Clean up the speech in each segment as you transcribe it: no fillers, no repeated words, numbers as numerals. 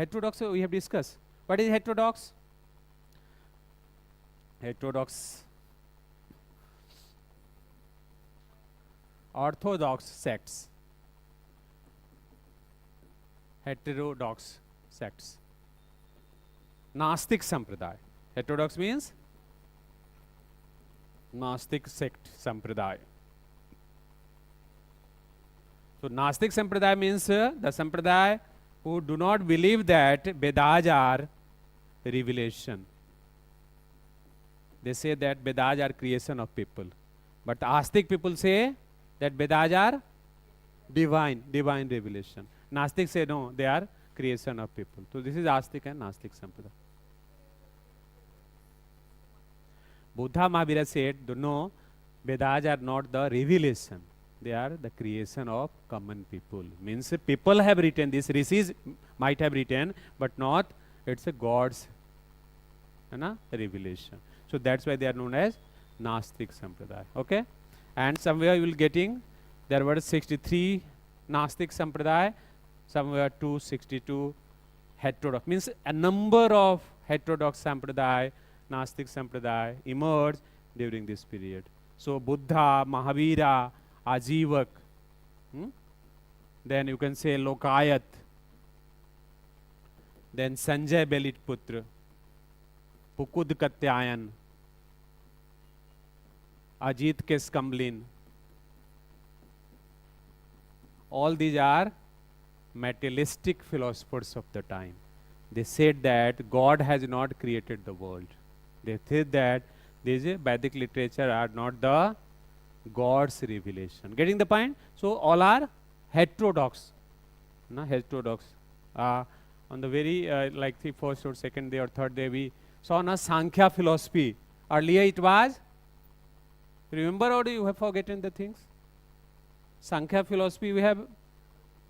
Heterodox we have discussed. What is heterodox? Heterodox. Orthodox sects. Heterodox sects. Gnostic Sampradaya. Heterodox means Gnostic sect Sampradaya. So Gnostic Sampradaya means the Sampradaya who do not believe that Vedas are revelation. They say that Vedas are creation of people. But Astic people say that Vedas are divine revelation. Gnostic say no, they are creation of people. So this is Astic and Gnostic Sampradaya. Buddha Mahavira said, no, Vedas are not the revelation. They are the creation of common people. Means people have written this, rishis might have written, but not, it's a God's revelation. So that's why they are known as Gnostic Sampradaya. Okay? And somewhere you will getting, there were 63 Gnostic Sampradaya, somewhere 262 Heterodox. Means a number of Heterodox Sampradaya, Gnostic Sampradaya emerged during this period. So Buddha, Mahavira, Ajivak, then you can say Lokayat, then Sanjay Belit Putra, Pukud Katyayan, Ajit Keskamblin. All these are materialistic philosophers of the time. They said that God has not created the world. They said that these Vedic literature are not the God's revelation. Getting the point? So all are heterodox. Heterodox. On the very like the first or second day or third day we saw Sankhya philosophy. Earlier it was, remember, or you have forgotten the things? Sankhya philosophy we have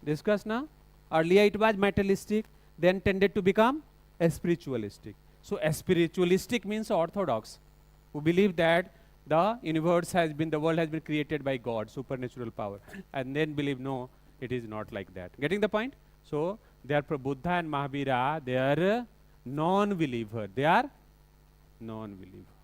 discussed now. Earlier it was materialistic, then tended to become spiritualistic. So spiritualistic means orthodox, who believe that the universe has been, the world has been created by God, supernatural power, and then believe no, it is not like that. Getting the point? So therefore Buddha and Mahavira, they are non-believer. They are non-believer.